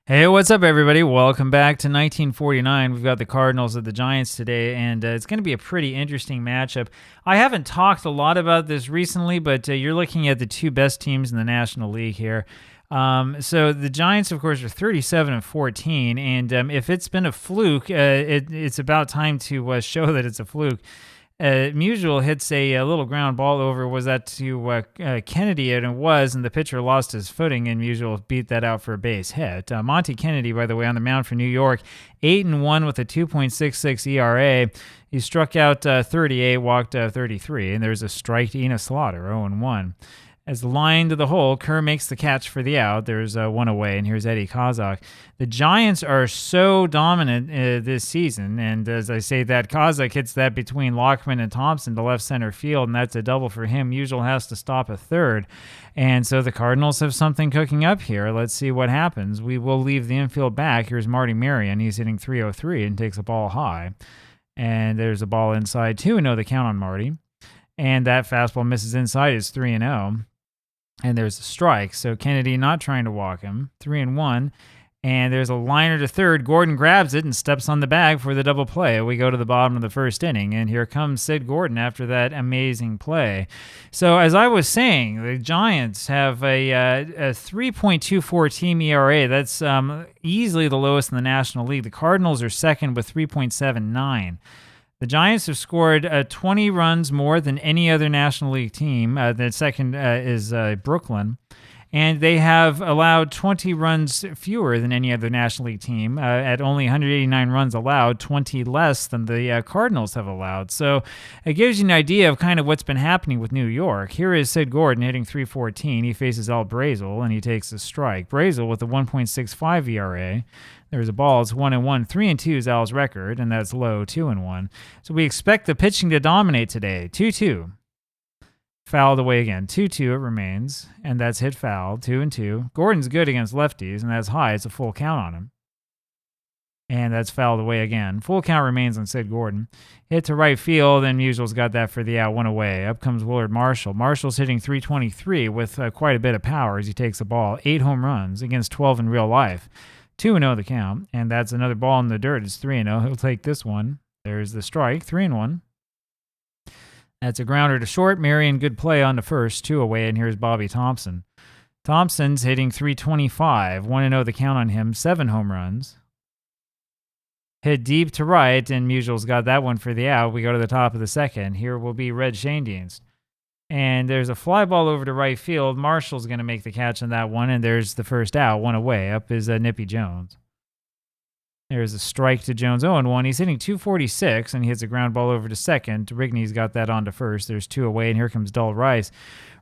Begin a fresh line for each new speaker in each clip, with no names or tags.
Hey, what's up, everybody? Welcome back to 1949. We've got the Cardinals at the Giants today, and it's going to be a pretty interesting matchup. I haven't talked a lot about this recently, but you're looking at the two best teams in the National League here. So the Giants, of course, are 37-14, and if it's been a fluke, it's about time to show that it's a fluke. Musial hits a little ground ball over. Was that to Kennedy? And it was, and the pitcher lost his footing, and Musial beat that out for a base hit. Monty Kennedy, by the way, on the mound for New York, 8-1 with a 2.66 ERA. He struck out 38, walked 33, and there's a strike to Ina Slaughter, 0-1. As the line to the hole, Kerr makes the catch for the out. There's one away, and here's Eddie Kazak. The Giants are so dominant this season, and as I say that, Kazak hits that between Lockman and Thompson to left center field, and that's a double for him. Musial has to stop a third, and so the Cardinals have something cooking up here. Let's see what happens. We will leave the infield back. Here's Marty Marion. He's hitting 303 and takes a ball high, and there's a ball inside. 2-0 the count on Marty, and that fastball misses inside. It's 3-0. And there's a strike. So Kennedy not trying to walk him. 3-1. And there's a liner to third. Gordon grabs it and steps on the bag for the double play. We go to the bottom of the first inning. And here comes Sid Gordon after that amazing play. So as I was saying, the Giants have a 3.24 team ERA. That's easily the lowest in the National League. The Cardinals are second with 3.79. The Giants have scored 20 runs more than any other National League team. The second is Brooklyn. And they have allowed 20 runs fewer than any other National League team at only 189 runs allowed, 20 less than the Cardinals have allowed. So it gives you an idea of kind of what's been happening with New York. Here is Sid Gordon hitting 314. He faces Al Brazel, and he takes a strike. Brazel with a 1.65 ERA. There's a ball. It's 1-1. 3-2 is Al's record, and that's low, 2-1. So we expect the pitching to dominate today. 2-2. Fouled away again. 2-2 it remains, and that's hit foul. 2-2. Gordon's good against lefties, and that's high. It's a full count on him. And that's fouled away again. Full count remains on Sid Gordon. Hit to right field, and Musial's got that for the out, one away. Up comes Willard Marshall. Marshall's hitting 323 with quite a bit of power as he takes the ball. 8 home runs against 12 in real life. 2-0 the count, and that's another ball in the dirt. It's 3-0. He'll take this one. There's the strike, 3-1. That's a grounder to short. Marion, good play on the first, 2 away, and here's Bobby Thompson. Thompson's hitting 325, 1-0 the count on him, 7 home runs. Hit deep to right, and Musial's got that one for the out. We go to the top of the second. Here will be Red Schoendienst. And there's a fly ball over to right field. Marshall's going to make the catch on that one, and there's the first out, 1 away. Up is Nippy Jones. There's a strike to Jones, 0-1. He's hitting 246, and he hits a ground ball over to second. Rigney's got that on to first. There's 2 away, and here comes Dull Rice.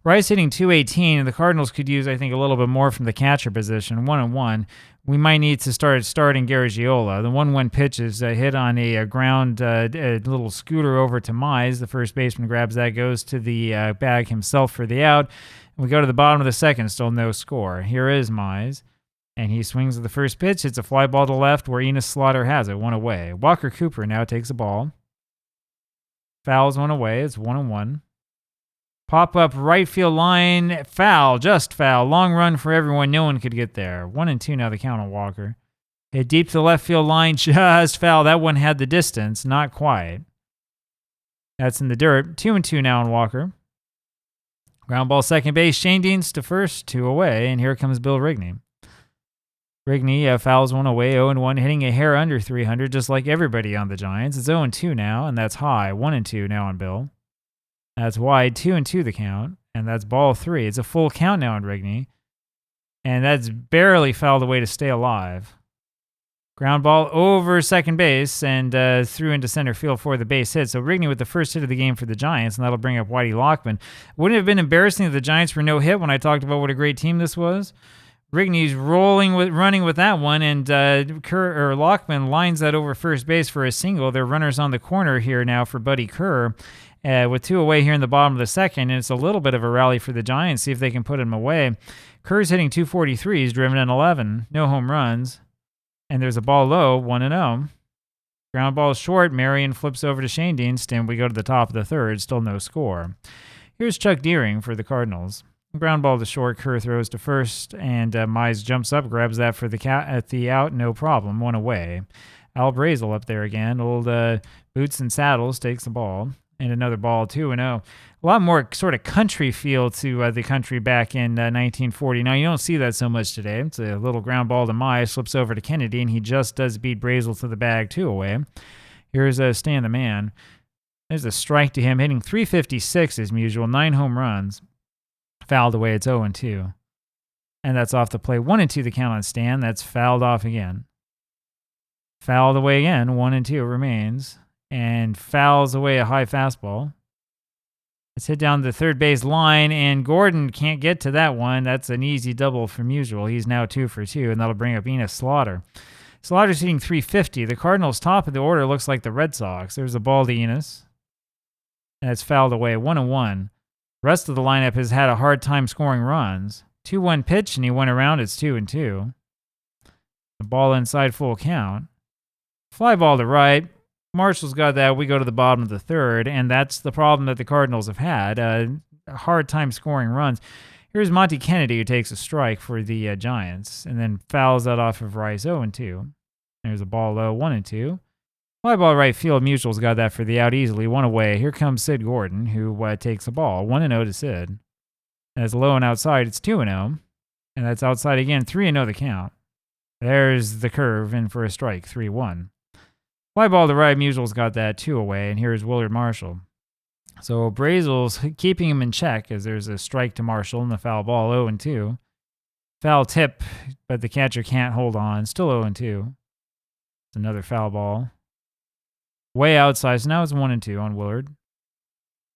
Rice hitting 218, and the Cardinals could use, I think, a little bit more from the catcher position. 1-1. We might need to start starting Garagiola. The 1-1 pitch is hit on a ground a little scooter over to Mize. The first baseman grabs that, goes to the bag himself for the out. And we go to the bottom of the second, still no score. Here is Mize. And he swings at the first pitch. It's a fly ball to left where Enos Slaughter has it, 1 away. Walker Cooper now takes a ball. Fouls 1 away. It's 1-1. Pop up right field line. Foul. Just foul. Long run for everyone. No one could get there. 1-2 now the count on Walker. Hit deep to the left field line. Just foul. That one had the distance. Not quite. That's in the dirt. 2-2 now on Walker. Ground ball second base. Schoendienst to first. 2 away. And here comes Bill Rigney. Rigney fouls 1 away, 0-1, hitting a hair under 300, just like everybody on the Giants. It's 0-2 now, and that's high. 1-2 now on Bill. That's wide, 2-2 the count, and that's ball 3. It's a full count now on Rigney, and that's barely fouled away to stay alive. Ground ball over second base and through into center field for the base hit. So Rigney with the first hit of the game for the Giants, and that'll bring up Whitey Lockman. Wouldn't it have been embarrassing if the Giants were no hit when I talked about what a great team this was? Rigney's running with that one, and Lockman lines that over first base for a single. There are runners on the corner here now for Buddy Kerr, with 2 away here in the bottom of the second, and it's a little bit of a rally for the Giants, see if they can put him away. Kerr's hitting 243. He's driven in 11. No home runs, and there's a ball low, 1-0. Ground ball short. Marion flips over to Schoendienst, and we go to the top of the third. Still no score. Here's Chuck Deering for the Cardinals. Ground ball to short, Kerr throws to first, and Mize jumps up, grabs that for the cat at the out, no problem, one away. Al Brazel up there again. Old Boots and Saddles takes the ball, and another ball, 2-0. A lot more sort of country feel to the country back in 1940. Now, you don't see that so much today. It's a little ground ball to Mize, slips over to Kennedy, and he just does beat Brazel to the bag, 2 away. Here's Stan the Man. There's a strike to him, hitting 356 as usual, 9 home runs. Fouled away, it's 0-2. And that's off the play. 1-2 the count on Stan. That's fouled off again. Fouled away again, 1-2 remains. And fouls away a high fastball. It's hit down the third base line, and Gordon can't get to that one. That's an easy double from usual. He's now 2 for 2, and that'll bring up Enos Slaughter. Slaughter's hitting 350. The Cardinals' top of the order looks like the Red Sox. There's a ball to Enos. And it's fouled away, 1-1. The rest of the lineup has had a hard time scoring runs. 2-1 pitch, and he went around. It's 2-2. The ball inside, full count. Fly ball to right. Marshall's got that. We go to the bottom of the third, and that's the problem that the Cardinals have had. A hard time scoring runs. Here's Monty Kennedy, who takes a strike for the Giants, and then fouls that off of Rice, 0-2. There's a ball low, 1-2. Fly ball right field. Mutual's got that for the out easily. 1 away. Here comes Sid Gordon, who takes the ball. 1-0 to Sid. As low and outside, it's 2-0. And that's outside again. 3-0 the count. There's the curve in for a strike. 3-1. Fly ball to right. Mutual's got that. 2 away. And here's Willard Marshall. So Brazel's keeping him in check as there's a strike to Marshall and the foul ball. 0-2. Foul tip, but the catcher can't hold on. Still 0-2. It's another foul ball. Way outside, so now it's 1-2 on Willard.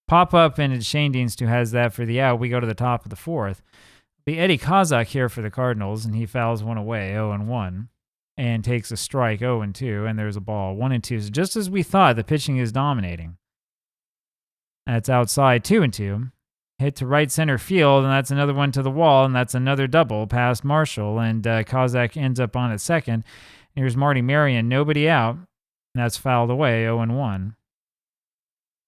Pop up, and it's Shane Deans who has that for the out. We go to the top of the fourth. The Eddie Kozak here for the Cardinals, and he fouls one away, 0-1, and takes a strike, 0-2, and there's a ball, 1-2. So just as we thought, the pitching is dominating. That's outside, 2-2. Hit to right center field, and that's another one to the wall, and that's another double past Marshall, and Kozak ends up on at second. Here's Marty Marion, nobody out. And that's fouled away, 0-1.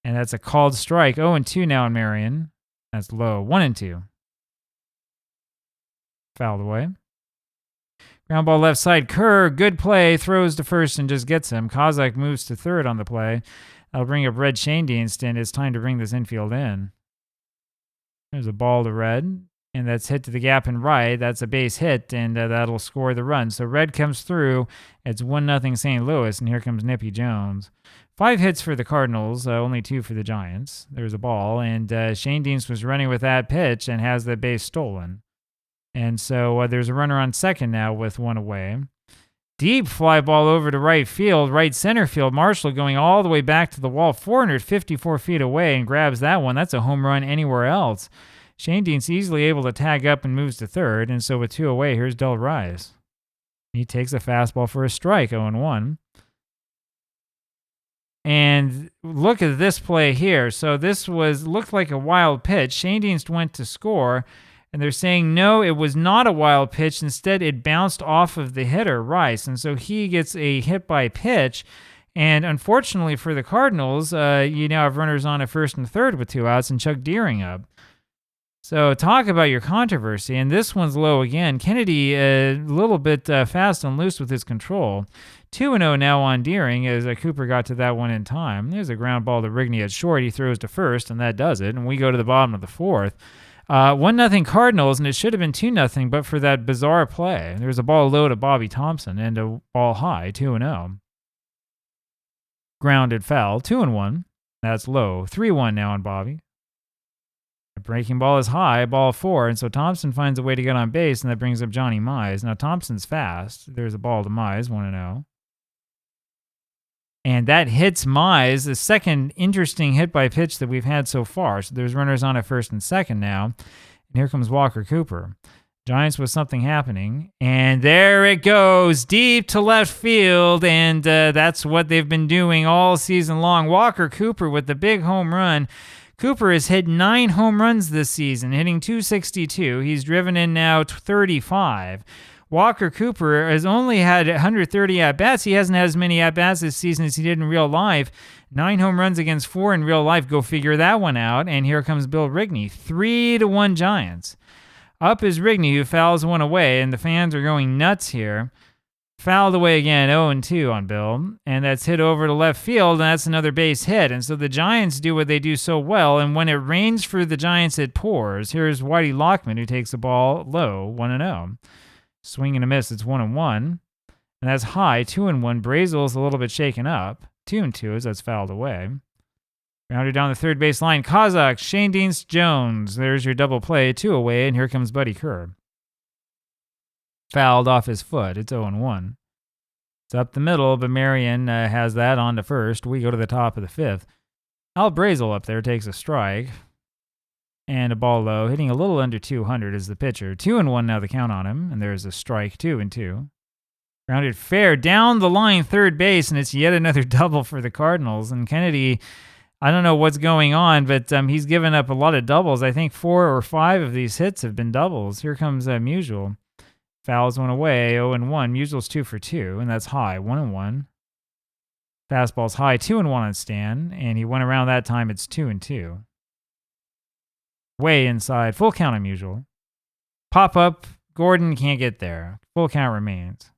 And that's a called strike, 0-2 now on Marion. That's low, 1-2. Fouled away. Ground ball left side, Kerr, good play, throws to first and just gets him. Kozak moves to third on the play. That'll bring up Red Shane Deanston. It's time to bring this infield in. There's a ball to Red, and that's hit to the gap and right. That's a base hit, and that'll score the run. So Red comes through. It's 1-0 St. Louis, and here comes Nippy Jones. 5 hits for the Cardinals, only 2 for the Giants. There's a ball, and Shane Deans was running with that pitch and has the base stolen. And so there's a runner on second now with 1 away. Deep fly ball over to right field, right center field. Marshall going all the way back to the wall, 454 feet away, and grabs that one. That's a home run anywhere else. Shane Dean's easily able to tag up and moves to third, and so with 2 away, here's Del Rise. He takes a fastball for a strike, 0-1. And look at this play here. So this looked like a wild pitch. Shane Deans went to score, and they're saying, no, it was not a wild pitch. Instead, it bounced off of the hitter, Rice, and so he gets a hit by pitch. And unfortunately for the Cardinals, you now have runners on at first and third with 2 outs and Chuck Deering up. So talk about your controversy, and this one's low again. Kennedy a little bit fast and loose with his control. 2-0 now on Deering as Cooper got to that one in time. There's a ground ball to Rigney at short. He throws to first, and that does it. And we go to the bottom of the fourth. 1-0 Cardinals, and it should have been 2-0, but for that bizarre play. There's a ball low to Bobby Thompson and a ball high, 2-0. Grounded foul, 2-1. That's low. 3-1 now on Bobby. The breaking ball is high, ball 4, and so Thompson finds a way to get on base, and that brings up Johnny Mize. Now Thompson's fast. There's a ball to Mize, 1-0. And that hits Mize, the second interesting hit by pitch that we've had so far. So there's runners on at first and second now. And here comes Walker Cooper. Giants with something happening. And there it goes, deep to left field. And that's what they've been doing all season long. Walker Cooper with the big home run. Cooper has hit 9 home runs this season, hitting .262. He's driven in now 35. Walker Cooper has only had 130 at-bats. He hasn't had as many at-bats this season as he did in real life. 9 home runs against 4 in real life. Go figure that one out. And here comes Bill Rigney. 3-1 Giants. Up is Rigney, who fouls one away, and the fans are going nuts here. Fouled away again, 0-2 on Bill, and that's hit over to left field, and that's another base hit. And so the Giants do what they do so well, and when it rains for the Giants, it pours. Here's Whitey Lockman, who takes the ball low, 1-0. Swing and a miss, it's 1-1, and that's high, 2-1. Brazel's a little bit shaken up, 2-2 as that's fouled away. Grounded down the third base line, Kazak, Shane Deans Jones. There's your double play, 2 away, and here comes Buddy Kerr. Fouled off his foot. It's 0-1. It's up the middle, but Marion has that on to first. We go to the top of the 5th. Al Brazel up there takes a strike. And a ball low, hitting a little under 200 is the pitcher. 2-1 now the count on him, and there's a strike, 2-2. Grounded fair down the line, third base, and it's yet another double for the Cardinals. And Kennedy, I don't know what's going on, but he's given up a lot of doubles. I think 4 or 5 of these hits have been doubles. Here comes Musial. Fouls one away, 0-1. Musial's 2 for 2, and that's high, 1-1. Fastball's high, 2-1 on Stan, and he went around that time. It's 2-2. Way inside, full count on Musial. Pop up, Gordon can't get there. Full count remains.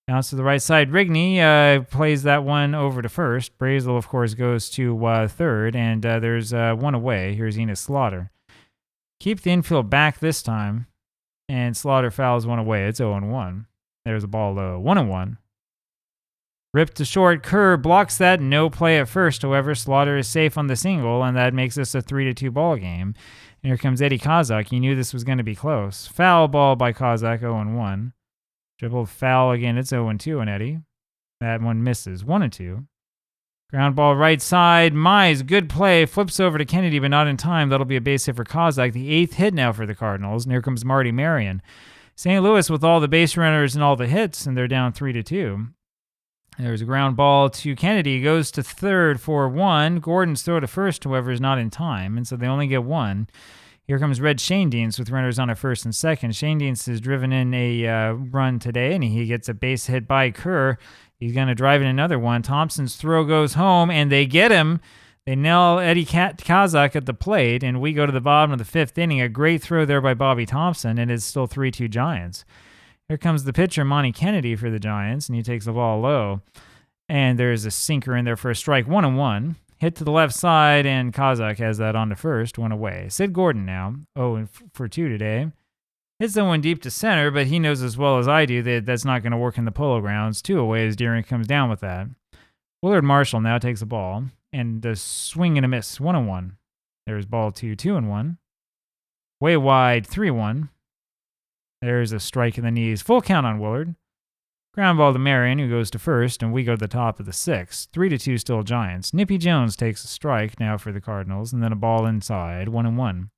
Bounce to the right side. Rigney plays that one over to first. Brazel, of course, goes to third, and there's one away. Here's Enos Slaughter. Keep the infield back this time. And Slaughter fouls one away. It's 0-1. There's a ball low. 1-1. Ripped to short. Kerr blocks that. No play at first. However, Slaughter is safe on the single, and that makes this a 3-2 ball game. And here comes Eddie Kazak. You knew this was going to be close. Foul ball by Kazak, 0-1. Dribble foul again. It's 0-2 on Eddie. That one misses. 1-2. Ground ball right side. Mize, good play. Flips over to Kennedy, but not in time. That'll be a base hit for Kazak. The 8th hit now for the Cardinals. And here comes Marty Marion. St. Louis with all the base runners and all the hits, and they're down 3-2. There's a ground ball to Kennedy. Goes to third for 1. Gordon's throw to first, however, is not in time, and so they only get 1. Here comes Red Shane Deans with runners on at first and second. Shane Deans has driven in a run today, and he gets a base hit by Kerr. He's going to drive in another one. Thompson's throw goes home, and they get him. They nail Eddie Kazak at the plate, and we go to the bottom of the 5th inning. A great throw there by Bobby Thompson, and it's still 3-2 Giants. Here comes the pitcher, Monty Kennedy, for the Giants, and he takes the ball low. And there's a sinker in there for a strike, 1-1. Hit to the left side, and Kazak has that on to first, 1 away. Sid Gordon now, 0 for 2 today. Hits the one deep to center, but he knows as well as I do that that's not going to work in the Polo Grounds. 2 away as Deering comes down with that. Willard Marshall now takes the ball, and the swing and a miss, 1-1. There's ball 2, 2-1. Way wide, 3-1. There's a strike in the knees. Full count on Willard. Ground ball to Marion, who goes to first, and we go to the top of the 6th. 3-2 still Giants. Nippy Jones takes a strike now for the Cardinals, and then a ball inside, 1-1.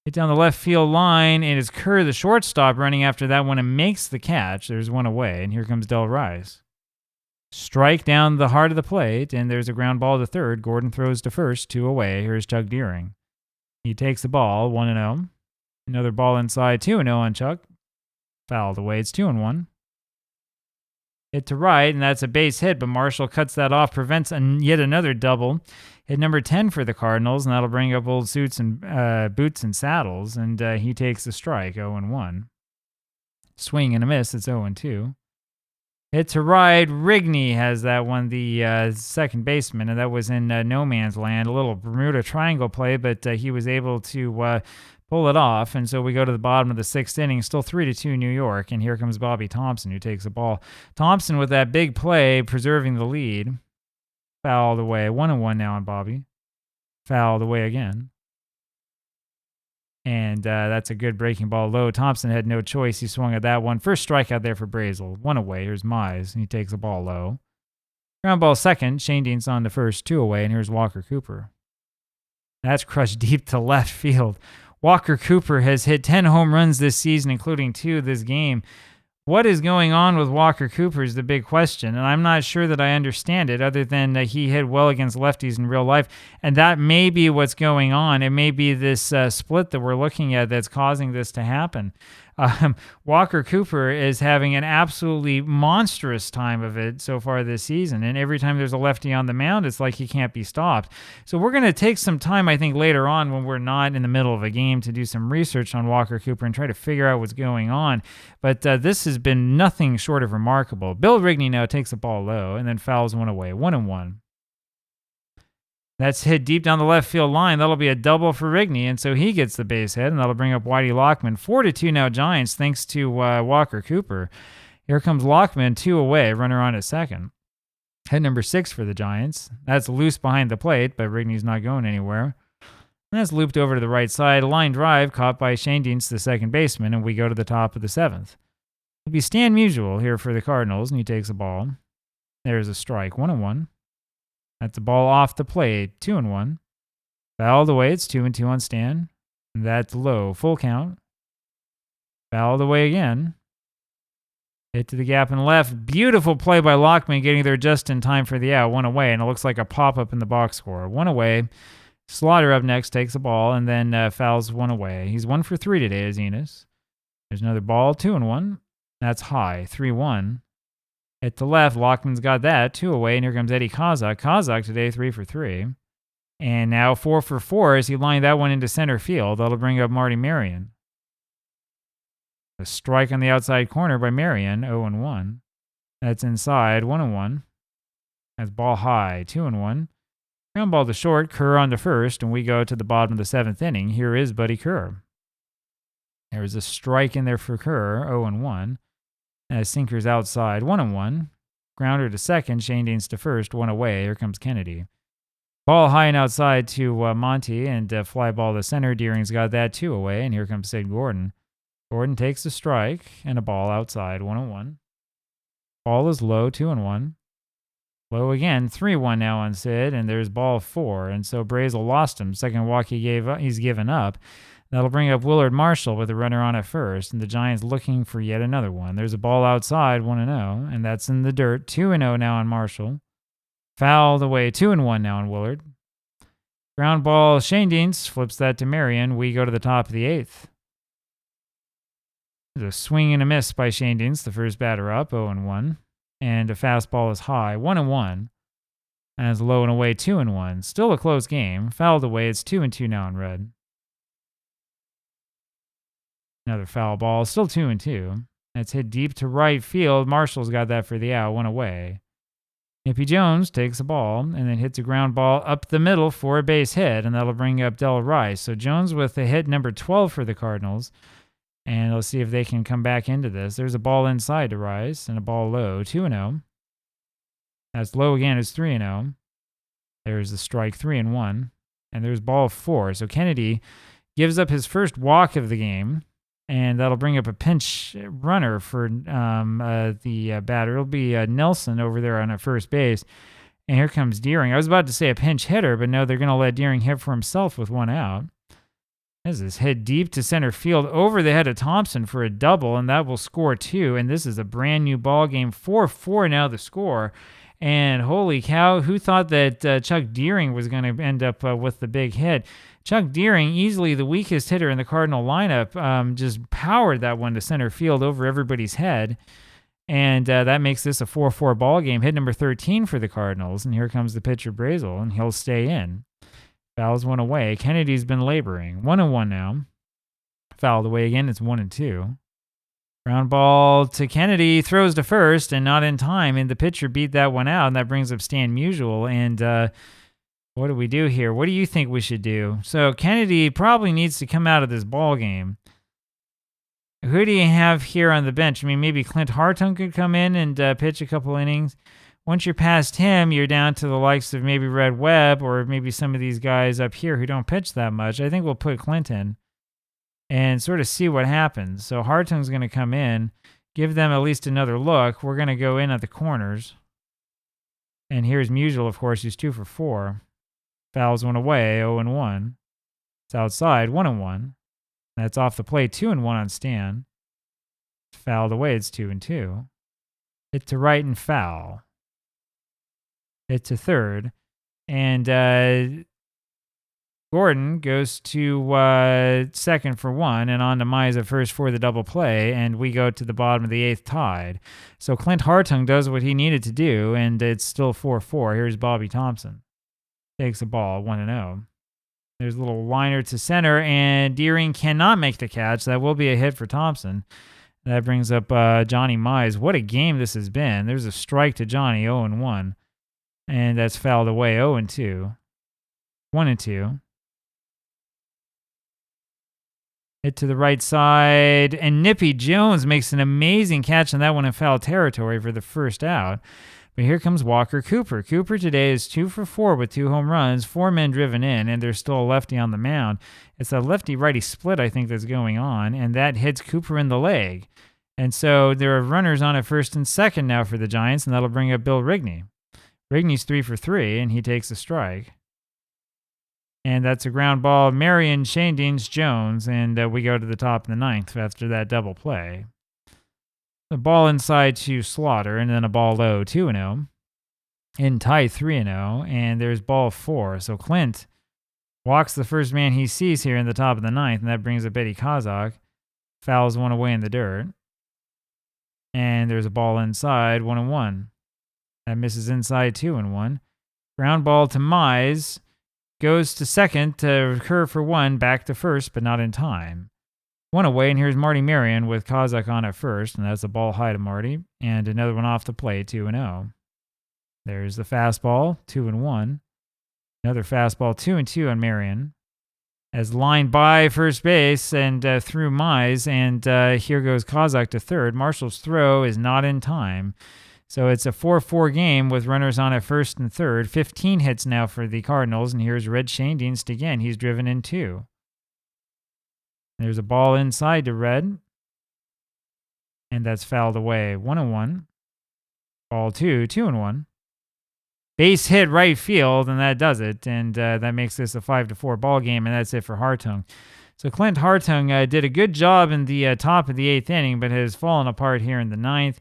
Hit down the left field line, and it's Kerr, the shortstop, running after that one and makes the catch. There's 1 away, and here comes Del Rice. Strike down the heart of the plate, and there's a ground ball to third. Gordon throws to first, 2 away. Here's Chuck Deering. He takes the ball, 1-0. Another ball inside, 2-0 on Chuck. Fouled away, it's 2-1. Hit to right, and that's a base hit, but Marshall cuts that off, prevents yet another double. Hit number 10 for the Cardinals, and that'll bring up old suits and boots and saddles, and he takes the strike, 0-1. Swing and a miss, it's 0-2. Hit to right, Rigney has that one, the second baseman, and that was in no man's land. A little Bermuda Triangle play, but he was able to pull it off, and so we go to the bottom of the 6th inning, still 3-2 New York, and here comes Bobby Thompson, who takes the ball. Thompson with that big play, preserving the lead. Fouled away, 1-1 now on Bobby. Fouled away again. And that's a good breaking ball low. Thompson had no choice. He swung at that one. First strikeout there for Brazel. 1 away. Here's Mize, and he takes the ball low. Ground ball second. Shane Deans on the first, 2 away, and here's Walker Cooper. That's crushed deep to left field. Walker Cooper has hit 10 home runs this season, including 2 this game. What is going on with Walker Cooper is the big question, and I'm not sure that I understand it, other than that he hit well against lefties in real life, and that may be what's going on. It may be this split that we're looking at that's causing this to happen. Walker Cooper is having an absolutely monstrous time of it so far this season. And every time there's a lefty on the mound, it's like he can't be stopped. So we're going to take some time, I think, later on when we're not in the middle of a game to do some research on Walker Cooper and try to figure out what's going on. But this has been nothing short of remarkable. Bill Rigney now takes the ball low and then fouls one away, 1-1. That's hit deep down the left field line. That'll be a double for Rigney, and so he gets the base hit, and that'll bring up Whitey Lockman. 4-2 now Giants, thanks to Walker Cooper. Here comes Lockman, 2 away, runner on at second. Hit number 6 for the Giants. That's loose behind the plate, but Rigney's not going anywhere. And that's looped over to the right side. A line drive caught by Shane Deans, the second baseman, and we go to the top of the 7th. It'll be Stan Musial here for the Cardinals, and he takes the ball. There's a strike, 1-1. That's the ball off the plate, 2-1. Fouled away, it's 2-2 on Stan. That's low, full count. Fouled away again. Hit to the gap and left. Beautiful play by Lockman, getting there just in time for the out. 1 away, and it looks like a pop-up in the box score. 1 away. Slaughter up next, takes the ball, and then fouls 1 away. He's 1 for 3 today, as Enos. There's another ball, 2-1. That's high, 3-1. Hit to left, Lockman's got that, 2 away, and here comes Eddie Kozak. Kozak today, 3 for 3. And now 4 for 4 as he lined that one into center field. That'll bring up Marty Marion. A strike on the outside corner by Marion, 0-1. That's inside, 1-1. That's ball high, 2-1. Ground ball to short, Kerr on to first, and we go to the bottom of the 7th inning. Here is Buddy Kerr. There's a strike in there for Kerr, 0-1. Sinker's outside, 1-1. Grounder to second, Shane Deans to first, 1 away. Here comes Kennedy. Ball high and outside to Monty, and fly ball to center. Deering's got that, 2 away, and here comes Sid Gordon. Gordon takes a strike and a ball outside, 1-1. Ball is low, 2-1. Low again, 3-1 now on Sid, and there's ball 4, and so Brazel lost him. Second walk he's given up. That'll bring up Willard Marshall with a runner on at first, and the Giants looking for yet another one. There's a ball outside, 1-0, and that's in the dirt. 2-0 now on Marshall. Fouled away, 2-1 now on Willard. Ground ball, Shane Deans flips that to Marion. We go to the top of the 8th. There's a swing and a miss by Shane Deans, the first batter up, 0-1. And a fastball is high, 1-1. And it's low and away, 2-1. Still a close game. Fouled away, it's 2-2 now on red. Another foul ball, still 2-2. That's hit deep to right field. Marshall's got that for the out, 1 away. Nippy Jones takes the ball and then hits a ground ball up the middle for a base hit, and that'll bring up Del Rice. So Jones with the hit number 12 for the Cardinals. And let's see if they can come back into this. There's a ball inside to Rice and a ball low, 2-0. That's low again, it's 3-0. There's the strike, 3-1. And there's ball 4. So Kennedy gives up his first walk of the game. And that'll bring up a pinch runner for the batter. It'll be Nelson over there on at first base. And here comes Deering. I was about to say a pinch hitter, but no, they're going to let Deering hit for himself with 1 out. This is hit deep to center field over the head of Thompson for a double, and that will score 2. And this is a brand new ball game. 4-4 now the score. And holy cow, who thought that Chuck Deering was going to end up with the big hit? Chuck Deering, easily the weakest hitter in the Cardinal lineup, just powered that one to center field over everybody's head. And that makes this a 4-4 ball game. Hit number 13 for the Cardinals. And here comes the pitcher, Brazel, and he'll stay in. Fouls 1 away. Kennedy's been laboring. 1-1 now. Fouled away again. It's 1-2. Ground ball to Kennedy. Throws to first and not in time. And the pitcher beat that one out. And that brings up Stan Musial. And what do we do here? What do you think we should do? So Kennedy probably needs to come out of this ball game. Who do you have here on the bench? I mean, maybe Clint Hartung could come in and pitch a couple innings. Once you're past him, you're down to the likes of maybe Red Webb or maybe some of these guys up here who don't pitch that much. I think we'll put Clint in and sort of see what happens. So Hartung's going to come in, give them at least another look. We're going to go in at the corners. And here's Musial, of course, who's 2 for 4. Fouls 1 away, 0-1. It's outside, 1-1. That's off the plate, 2-1 on Stan. Fouled away, it's 2-2. Hit to right and foul. Hit to third. And Gordon goes to second for 1 and on to Mize at first for the double play, and we go to the bottom of the 8th tied. So Clint Hartung does what he needed to do, and it's still 4-4. Here's Bobby Thompson. Takes the ball, 1-0. There's a little liner to center, and Deering cannot make the catch. That will be a hit for Thompson. That brings up Johnny Mize. What a game this has been. There's a strike to Johnny, 0-1. And that's fouled away, 0-2. 1-2. Hit to the right side, and Nippy Jones makes an amazing catch on that one in foul territory for the first out. But here comes Walker Cooper. Cooper today is 2 for 4 with 2 home runs, 4 men driven in, and there's still a lefty on the mound. It's a lefty-righty split, I think, that's going on, and that hits Cooper in the leg. And so there are runners on at first and second now for the Giants, and that'll bring up Bill Rigney. Rigney's 3 for 3, and he takes a strike. And that's a ground ball, Marion, Shane Deans, Jones, and we go to the top of the 9th after that double play. The ball inside to Slaughter, and then a ball low, 2-0. In tie, 3-0, and there's ball 4. So Clint walks the first man he sees here in the top of the 9th, and that brings up Eddie Kazak. Fouls one away in the dirt. And there's a ball inside, 1-1. That misses inside, 2-1. Ground ball to Mize. Goes to second to recur for 1, back to first, but not in time. 1 away, and here's Marty Marion with Kazak on at first, and that's a ball high to Marty. And another one off the plate, 2-0. There's the fastball, 2-1. Another fastball, 2-2 on Marion. As lined by first base and through Mize, and here goes Kazak to third. Marshall's throw is not in time. So it's a 4-4 game with runners on at first and third. 15 hits now for the Cardinals, and here's Red Shane Dienst again. He's driven in 2. There's a ball inside to Red, and that's fouled away. 1-1. Ball 2, 2-1. Base hit right field, and that does it, and that makes this a 5-4 ball game, and that's it for Hartung. So Clint Hartung did a good job in the top of the 8th inning, but has fallen apart here in the 9th.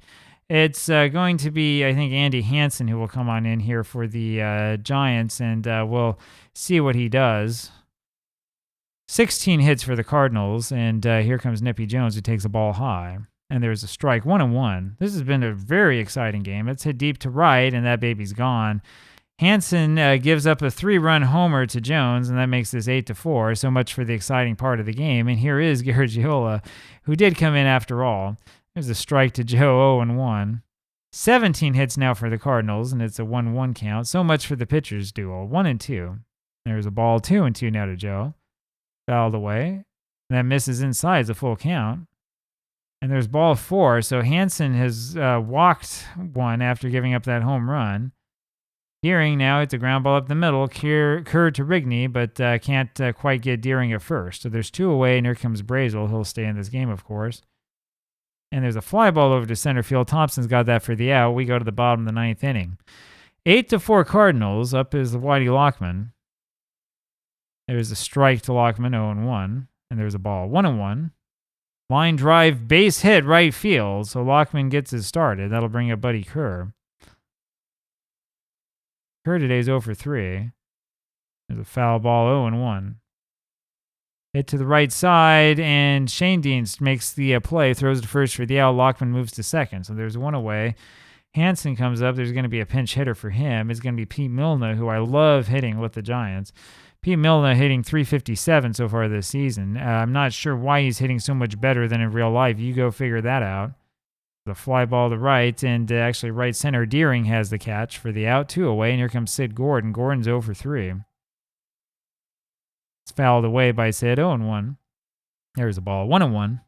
It's going to be, I think, Andy Hansen who will come on in here for the Giants, and we'll see what he does. 16 hits for the Cardinals, and here comes Nippy Jones, who takes the ball high. And there's a strike, 1-1. This has been a very exciting game. It's hit deep to right, and that baby's gone. Hansen gives up a 3-run homer to Jones, and that makes this 8-4. So much for the exciting part of the game. And here is Garagiola, who did come in after all. There's a strike to Joe, 0-1. 17 hits now for the Cardinals, and it's a 1-1 count. So much for the pitchers duel, 1-2. There's a ball, 2-2 now to Joe. Fouled away. And that misses inside, it's a full count. And there's ball 4, so Hansen has walked 1 after giving up that home run. Deering now, it's a ground ball up the middle, Kerr to Rigney, but can't quite get Deering at first. So there's 2 away, and here comes Brazel. He'll stay in this game, of course. And there's a fly ball over to center field. Thompson's got that for the out. We go to the bottom of the 9th inning. 8-4 Cardinals. Up is Whitey Lockman. There's a strike to Lockman, 0-1. And there's a ball, 1-1. Line drive, base hit, right field. So Lockman gets it started. That'll bring up Buddy Kerr. Kerr today's 0 for 3. There's a foul ball, 0-1. Hit to the right side, and Shane Dienst makes the play, throws to first for the out. Lockman moves to second, so there's 1 away. Hansen comes up. There's going to be a pinch hitter for him. It's going to be Pete Milne, who I love hitting with the Giants. Pete Milne hitting .357 so far this season. I'm not sure why he's hitting so much better than in real life. You go figure that out. The fly ball to right, and actually right center Deering has the catch for the out. 2 away, and here comes Sid Gordon. Gordon's 0 for 3. It's fouled away by Sid, 0-1. There's the ball, 1-1.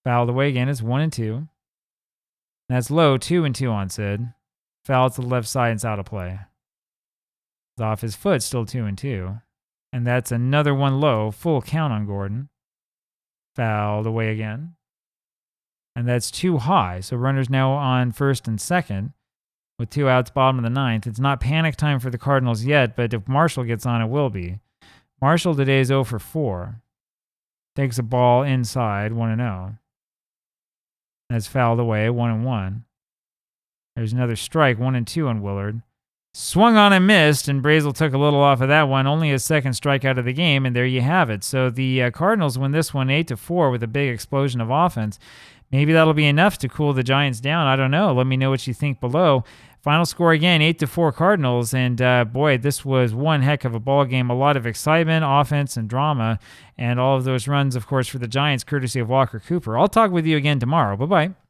Fouled away again, it's 1-2. That's low, 2-2 on Sid. Foul to the left side, and it's out of play. It's off his foot, still 2-2. And that's another one low, full count on Gordon. Fouled away again. And that's 2 high, so runners now on first and second with 2 outs, bottom of the 9th. It's not panic time for the Cardinals yet, but if Marshall gets on, it will be. Marshall today is 0 for 4. Takes a ball inside, 1-0. That's fouled away, 1-1. There's another strike, 1-2 on Willard. swung on and missed, and Brazel took a little off of that one, only his second strikeout of the game, and there you have it. So the Cardinals win this one 8-4 with a big explosion of offense. Maybe that'll be enough to cool the Giants down. I don't know. Let me know what you think below. Final score again, 8-4 Cardinals, and boy, this was one heck of a ball game. A lot of excitement, offense, and drama, and all of those runs, of course, for the Giants, courtesy of Walker Cooper. I'll talk with you again tomorrow. Bye-bye.